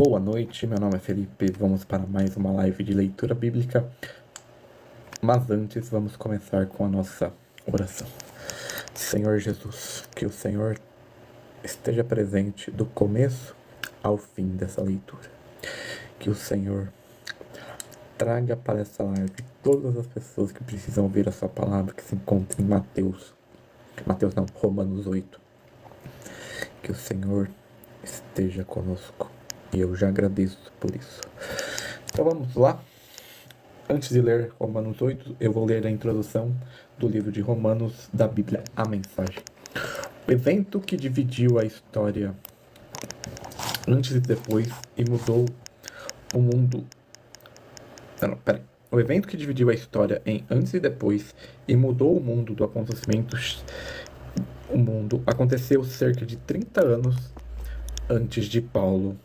Boa noite, meu nome é Felipe. Vamos para mais uma live de leitura bíblica. Mas antes, vamos começar com a nossa oração. Senhor Jesus, que o Senhor esteja presente do começo ao fim dessa leitura. Que o Senhor traga para essa live todas as pessoas que precisam ouvir a sua palavra, que se encontram em Romanos 8. Que o Senhor esteja conosco. E eu já agradeço por isso. Então vamos lá. Antes de ler Romanos 8, eu vou ler a introdução do livro de Romanos da Bíblia, a mensagem. O evento que dividiu a história antes e depois e mudou o mundo... O evento que dividiu a história em antes e depois e mudou o mundo do acontecimento... O mundo aconteceu cerca de 30 anos antes de Paulo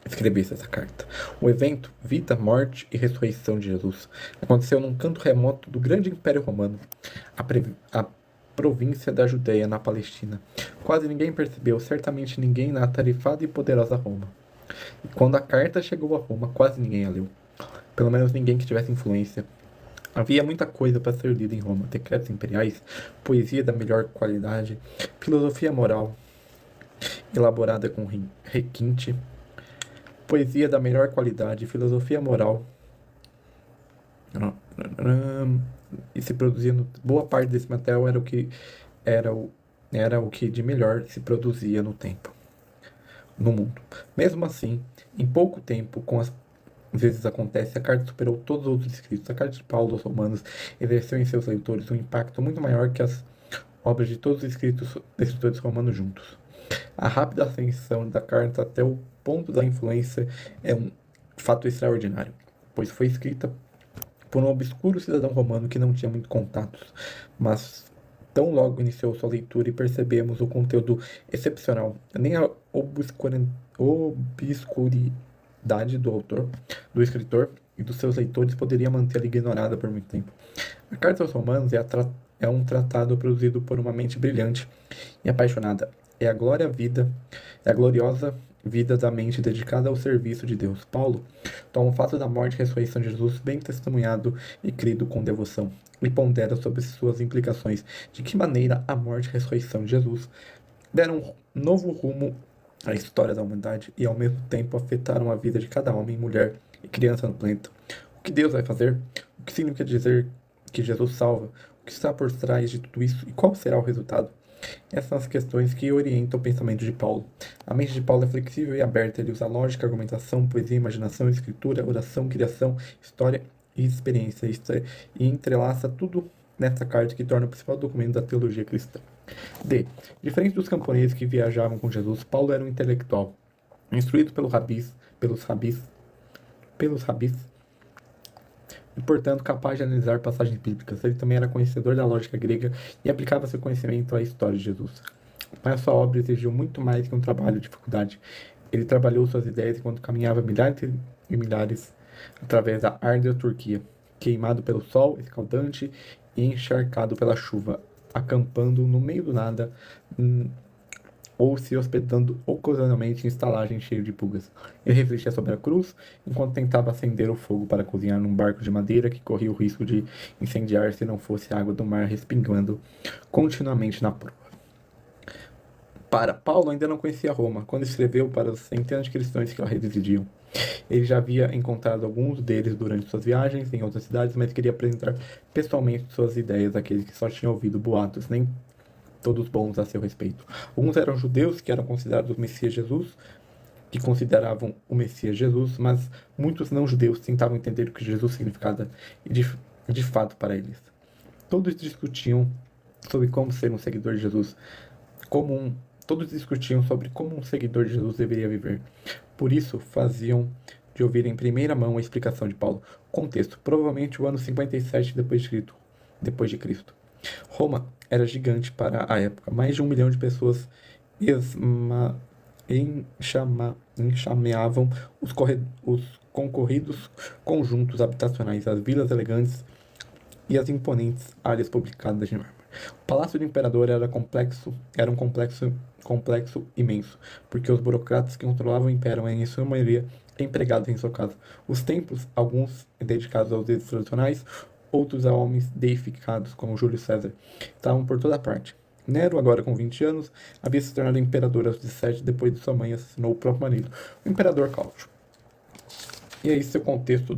escrevesse essa carta. O evento, vida, morte e ressurreição de Jesus, aconteceu num canto remoto do grande Império Romano, a província da Judéia, na Palestina. Quase ninguém percebeu, certamente ninguém na atarefada e poderosa Roma. E quando a carta chegou a Roma, quase ninguém a leu. Pelo menos ninguém que tivesse influência. Havia muita coisa para ser lida em Roma: decretos imperiais, poesia da melhor qualidade, filosofia moral elaborada com requinte, poesia da melhor qualidade, filosofia moral, e se produzia boa parte desse material era o que de melhor se produzia no mundo. Mesmo assim, em pouco tempo, às vezes acontece, a carta superou todos os outros escritos. A carta de Paulo aos Romanos exerceu em seus leitores um impacto muito maior que as obras de todos os escritores romanos juntos. A rápida ascensão da carta até o ponto da influência é um fato extraordinário, pois foi escrita por um obscuro cidadão romano que não tinha muito contatos, mas tão logo iniciou sua leitura e percebemos o conteúdo excepcional, nem a obscuridade do escritor e dos seus leitores poderia mantê-la ignorada por muito tempo. A Carta aos Romanos é um tratado produzido por uma mente brilhante e apaixonada. É a gloriosa vida da mente dedicada ao serviço de Deus. Paulo toma o fato da morte e ressurreição de Jesus bem testemunhado e crido com devoção, e pondera sobre suas implicações, de que maneira a morte e a ressurreição de Jesus deram um novo rumo à história da humanidade e ao mesmo tempo afetaram a vida de cada homem, mulher e criança no planeta. O que Deus vai fazer? O que significa dizer que Jesus salva? O que está por trás de tudo isso e qual será o resultado? Essas são as questões que orientam o pensamento de Paulo. A mente de Paulo é flexível e aberta. Ele usa lógica, argumentação, poesia, imaginação, escritura, oração, criação, história e experiência. E entrelaça tudo nessa carta que torna o principal documento da teologia cristã. D. Diferente dos camponeses que viajavam com Jesus, Paulo era um intelectual, instruído pelos rabis, e, portanto, capaz de analisar passagens bíblicas. Ele também era conhecedor da lógica grega e aplicava seu conhecimento à história de Jesus. Mas sua obra exigiu muito mais que um trabalho de faculdade. Ele trabalhou suas ideias enquanto caminhava milhares e milhares através da árdua Turquia, queimado pelo sol escaldante e encharcado pela chuva, acampando no meio do nada, ou se hospedando ocasionalmente em estalagens cheias de pulgas. Ele refletia sobre a cruz, enquanto tentava acender o fogo para cozinhar num barco de madeira que corria o risco de incendiar se não fosse a água do mar respingando continuamente na proa. Paulo ainda não conhecia Roma, quando escreveu para os centenas de cristãos que lá residiam. Ele já havia encontrado alguns deles durante suas viagens em outras cidades, mas queria apresentar pessoalmente suas ideias àqueles que só tinham ouvido boatos, nem todos bons a seu respeito. Alguns eram judeus que eram considerados o Messias Jesus, que consideravam o Messias Jesus, mas muitos não-judeus tentavam entender o que Jesus significava de fato para eles. Todos discutiam sobre como ser um seguidor de Jesus, todos discutiam sobre como um seguidor de Jesus deveria viver. Por isso, faziam de ouvir em primeira mão a explicação de Paulo. Contexto: provavelmente o ano 57 depois de Cristo. Roma era gigante para a época. Mais de 1 milhão de pessoas enxameavam os concorridos conjuntos habitacionais, as vilas elegantes e as imponentes áreas publicadas de mármore. O palácio do imperador era um complexo imenso, porque os burocratas que controlavam o império eram, em sua maioria, empregados em sua casa. Os templos, alguns dedicados aos deuses tradicionais, outros a homens deificados, como Júlio César, estavam por toda parte. Nero, agora com 20 anos, havia se tornado imperador aos 17 depois de sua mãe assassinou o próprio marido, o imperador Cláudio. E é esse o contexto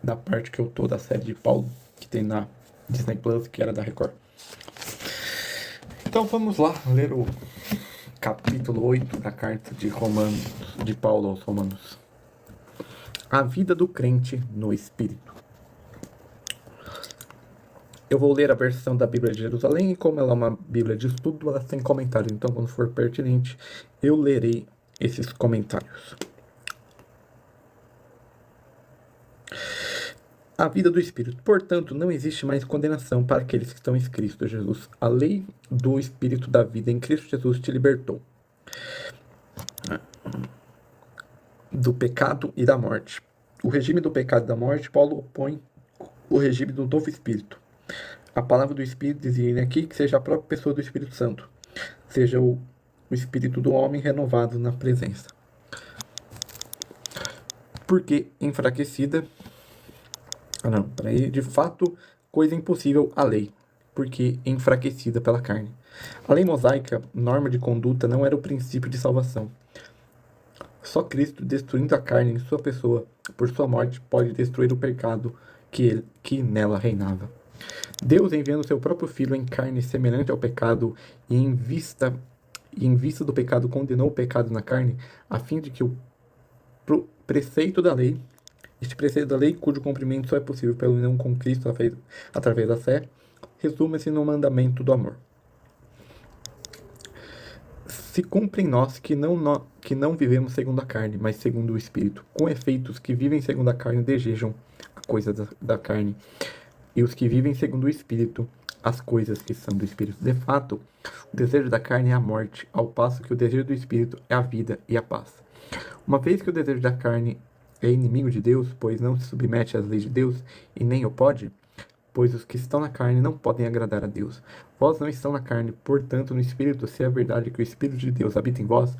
da parte que eu tô da série de Paulo, que tem na Disney Plus, que era da Record. Então vamos lá ler o capítulo 8 da carta de Romanos, de Paulo aos Romanos. A vida do crente no Espírito. Eu vou ler a versão da Bíblia de Jerusalém e como ela é uma Bíblia de estudo, ela tem comentários. Então, quando for pertinente, eu lerei esses comentários. A vida do Espírito. Portanto, não existe mais condenação para aqueles que estão em Cristo Jesus. A lei do Espírito da vida em Cristo Jesus te libertou do pecado e da morte. O regime do pecado e da morte, Paulo opõe o regime do novo Espírito. A palavra do Espírito dizia aqui que seja a própria pessoa do Espírito Santo, seja o Espírito do homem renovado na presença. Porque enfraquecida, de fato, coisa impossível a lei, porque enfraquecida pela carne. A lei mosaica, norma de conduta, não era o princípio de salvação. Só Cristo, destruindo a carne em sua pessoa, por sua morte, pode destruir o pecado que nela reinava. Deus, enviando seu próprio Filho em carne semelhante ao pecado e em vista do pecado, condenou o pecado na carne, a fim de que o preceito da lei, cujo cumprimento só é possível pela união com Cristo através da fé, resuma-se no mandamento do amor. Se cumpre em nós que não vivemos segundo a carne, mas segundo o Espírito. Com efeito, os que vivem segundo a carne desejam a coisa da carne, e os que vivem segundo o Espírito, as coisas que são do Espírito. De fato, o desejo da carne é a morte, ao passo que o desejo do Espírito é a vida e a paz. Uma vez que o desejo da carne é inimigo de Deus, pois não se submete às leis de Deus, e nem o pode, pois os que estão na carne não podem agradar a Deus. Vós não estão na carne, portanto, no Espírito, se é verdade que o Espírito de Deus habita em vós,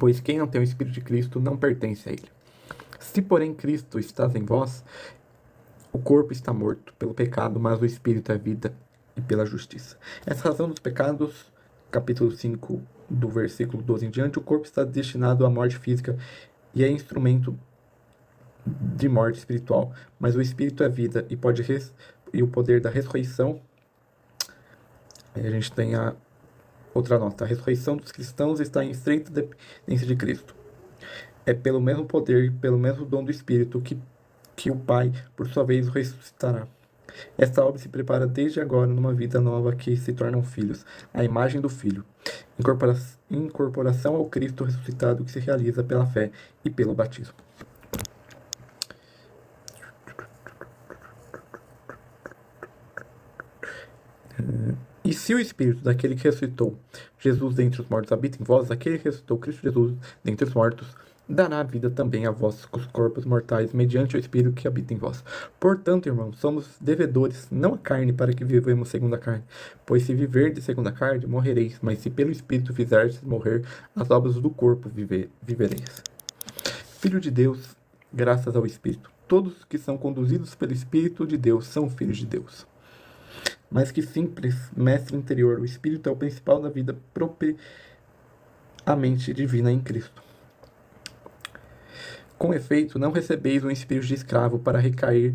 pois quem não tem o Espírito de Cristo não pertence a ele. Se, porém, Cristo está em vós, o corpo está morto pelo pecado, mas o Espírito é vida e pela justiça. Essa razão dos pecados, capítulo 5, do versículo 12 em diante, o corpo está destinado à morte física e é instrumento de morte espiritual, mas o Espírito é vida e o poder da ressurreição. Aí a gente tem a outra nota. A ressurreição dos cristãos está em estreita dependência de Cristo. É pelo mesmo poder e pelo mesmo dom do Espírito que o Pai, por sua vez, o ressuscitará. Esta obra se prepara desde agora numa vida nova que se tornam filhos, a imagem do Filho. Incorporação ao Cristo ressuscitado que se realiza pela fé e pelo batismo. E se o Espírito daquele que ressuscitou Jesus dentre os mortos habita em vós, aquele que ressuscitou Cristo Jesus dentre os mortos dará vida também a vossos corpos mortais, mediante o Espírito que habita em vós. Portanto, irmãos, somos devedores, não a carne, para que vivemos segundo a carne. Pois se viverdes segundo a carne, morrereis, mas se pelo Espírito fizerdes morrer as obras do corpo, vivereis. Filho de Deus, graças ao Espírito. Todos que são conduzidos pelo Espírito de Deus são filhos de Deus. Mas que simples mestre interior, o Espírito é o principal da vida propriamente divina em Cristo. Com efeito, não recebeis um espírito de escravo para recair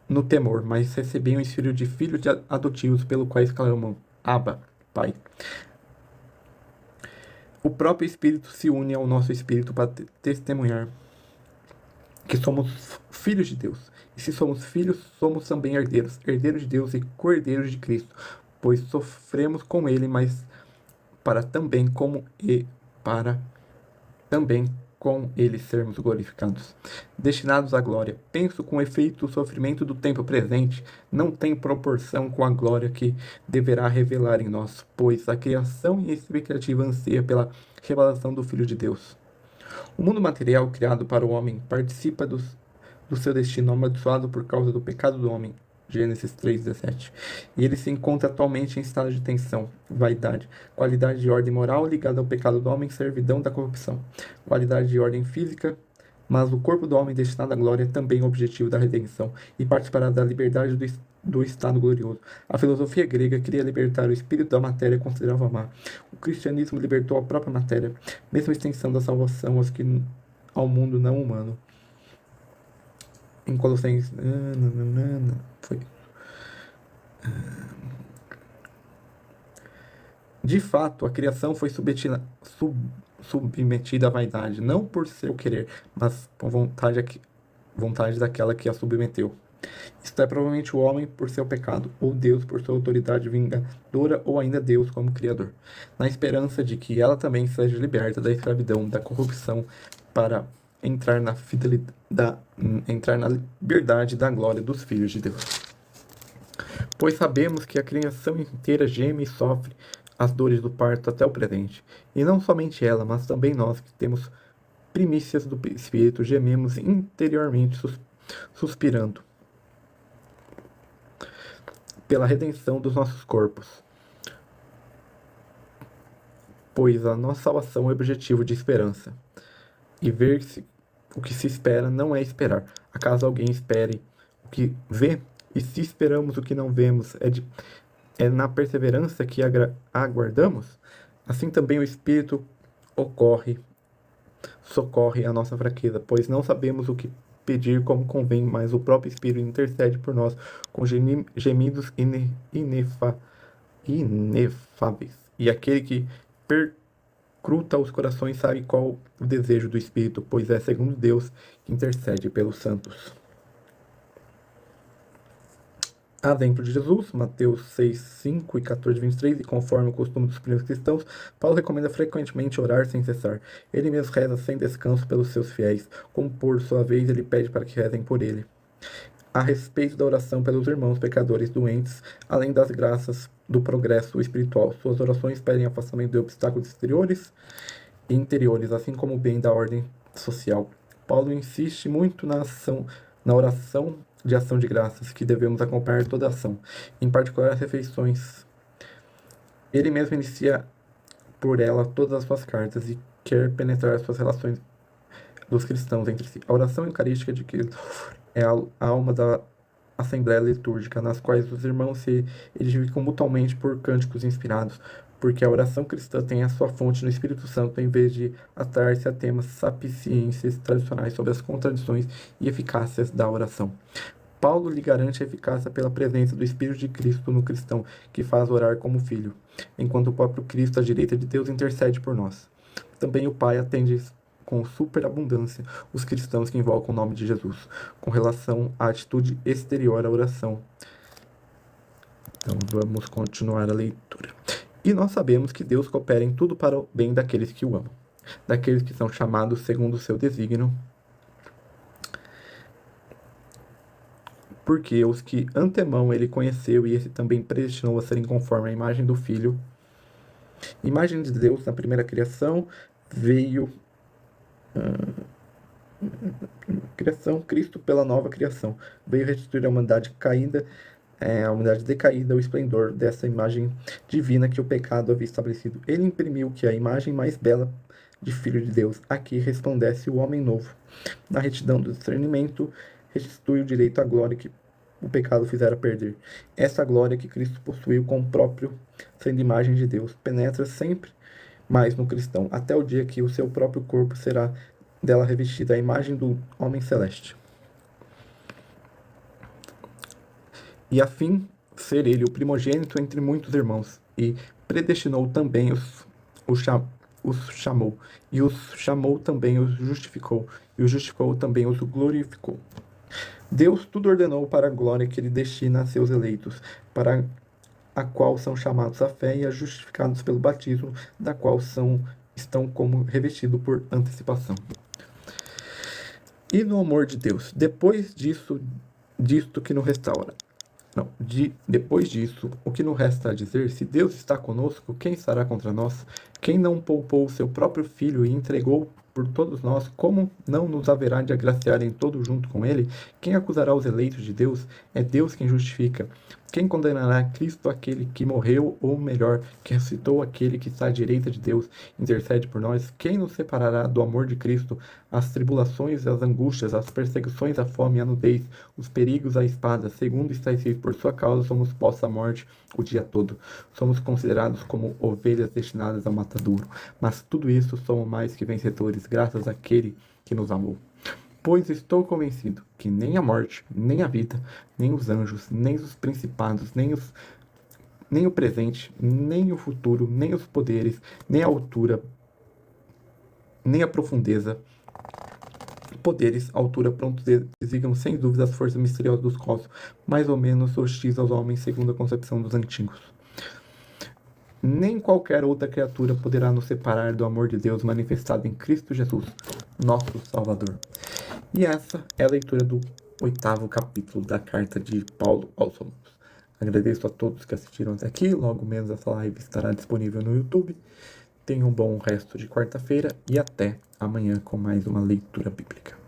no temor, mas recebeis um espírito de filhos adotivos, pelo qual clamam, Abba, Pai. O próprio Espírito se une ao nosso espírito para testemunhar que somos filhos de Deus. E se somos filhos, somos também herdeiros, herdeiros de Deus e co-herdeiros de Cristo, pois sofremos com Ele, mas para também com Ele sermos glorificados, destinados à glória. Penso com efeito o sofrimento do tempo presente não tem proporção com a glória que deverá revelar em nós, pois a criação e a expectativa anseia pela revelação do Filho de Deus. O mundo material criado para o homem participa do seu destino amaldiçoado por causa do pecado do homem. Gênesis 3:17. E ele se encontra atualmente em estado de tensão, vaidade, qualidade de ordem moral ligada ao pecado do homem, servidão da corrupção, qualidade de ordem física, mas o corpo do homem destinado à glória é também o objetivo da redenção e participará da liberdade do estado glorioso. A filosofia grega queria libertar o espírito da matéria e considerava má. O cristianismo libertou a própria matéria, mesma extensão da salvação ao mundo não humano. Em Colossenses. Foi. De fato, a criação foi submetida à vaidade, não por seu querer, mas por vontade daquela que a submeteu. Isto é provavelmente o homem por seu pecado, ou Deus por sua autoridade vingadora, ou ainda Deus como Criador, na esperança de que ela também seja liberta da escravidão, da corrupção, para entrar na liberdade da glória dos filhos de Deus. Pois sabemos que a criação inteira geme e sofre as dores do parto até o presente. E não somente ela, mas também nós que temos primícias do Espírito, gememos interiormente suspirando pela redenção dos nossos corpos. Pois a nossa salvação é objetivo de esperança. E ver-se o que se espera não é esperar. Acaso alguém espere o que vê? E se esperamos o que não vemos, é na perseverança que aguardamos? Assim também o Espírito socorre a nossa fraqueza, pois não sabemos o que pedir como convém, mas o próprio Espírito intercede por nós com gemidos inefáveis. E aquele que perscruta os corações sabe qual o desejo do Espírito, pois é segundo Deus que intercede pelos santos. A exemplo de Jesus, Mateus 6, 5 e 14, 23, e conforme o costume dos primeiros cristãos, Paulo recomenda frequentemente orar sem cessar. Ele mesmo reza sem descanso pelos seus fiéis, como por sua vez ele pede para que rezem por ele. A respeito da oração pelos irmãos pecadores doentes, além das graças do progresso espiritual, suas orações pedem afastamento de obstáculos exteriores e interiores, assim como o bem da ordem social. Paulo insiste muito na oração de ação de graças, que devemos acompanhar toda ação, em particular as refeições. Ele mesmo inicia por ela todas as suas cartas e quer penetrar as suas relações dos cristãos entre si. A oração eucarística de Cristo é a alma da assembleia litúrgica, nas quais os irmãos se edificam mutuamente por cânticos inspirados, porque a oração cristã tem a sua fonte no Espírito Santo, em vez de atar-se a temas sapiências tradicionais sobre as contradições e eficácias da oração. Paulo lhe garante a eficácia pela presença do Espírito de Cristo no cristão, que faz orar como filho, enquanto o próprio Cristo, à direita de Deus, intercede por nós. Também o Pai atende com superabundância os cristãos que invocam o nome de Jesus, com relação à atitude exterior à oração. Então vamos continuar a leitura. E nós sabemos que Deus coopera em tudo para o bem daqueles que o amam, daqueles que são chamados segundo o seu desígnio, porque os que antemão ele conheceu e esse também predestinou a serem conforme a imagem do Filho. Imagem de Deus na primeira criação, veio Cristo pela nova criação. Veio restituir a humanidade caída, a humanidade decaída, o esplendor dessa imagem divina que o pecado havia estabelecido. Ele imprimiu que a imagem mais bela de Filho de Deus, aqui resplandece o homem novo. Na retidão do discernimento, restitui o direito à glória que o pecado fizera perder. Essa glória que Cristo possuiu com o próprio, sendo imagem de Deus, penetra sempre mais no cristão, até o dia que o seu próprio corpo será dela revestida a imagem do homem celeste. E a fim ser ele o primogênito entre muitos irmãos, e predestinou também os chamou, e os chamou também os justificou, e os justificou também os glorificou. Deus tudo ordenou para a glória que ele destina a seus eleitos, para a qual são chamados à fé e justificados pelo batismo, da qual estão como revestidos por antecipação. E no amor de Deus, depois disto que nos restaura. Depois disso, o que nos resta a dizer? Se Deus está conosco, quem estará contra nós? Quem não poupou o seu próprio filho e entregou por todos nós, como não nos haverá de agraciar em todo junto com ele? Quem acusará os eleitos de Deus? É Deus quem justifica. Quem condenará Cristo, aquele que morreu, ou melhor, que ressuscitou, aquele que está à direita de Deus, intercede por nós? Quem nos separará do amor de Cristo? As tribulações, as angústias, as perseguições, a fome, a nudez, os perigos, a espada. Segundo está escrito, por sua causa somos postos à morte o dia todo. Somos considerados como ovelhas destinadas ao matadouro. Mas tudo isso somos mais que vencedores, graças àquele que nos amou. Pois estou convencido que nem a morte, nem a vida, nem os anjos, nem os principados, nem o presente, nem o futuro, nem os poderes, nem a altura, nem a profundeza, poderes, altura, pronto, desigam sem dúvida as forças misteriosas dos cosmos, mais ou menos hostis aos homens segundo a concepção dos antigos. Nem qualquer outra criatura poderá nos separar do amor de Deus manifestado em Cristo Jesus, nosso Salvador. E essa é a leitura do 8º capítulo da carta de Paulo aos Romanos. Agradeço a todos que assistiram até aqui. Logo menos essa live estará disponível no YouTube. Tenham um bom resto de quarta-feira e até amanhã com mais uma leitura bíblica.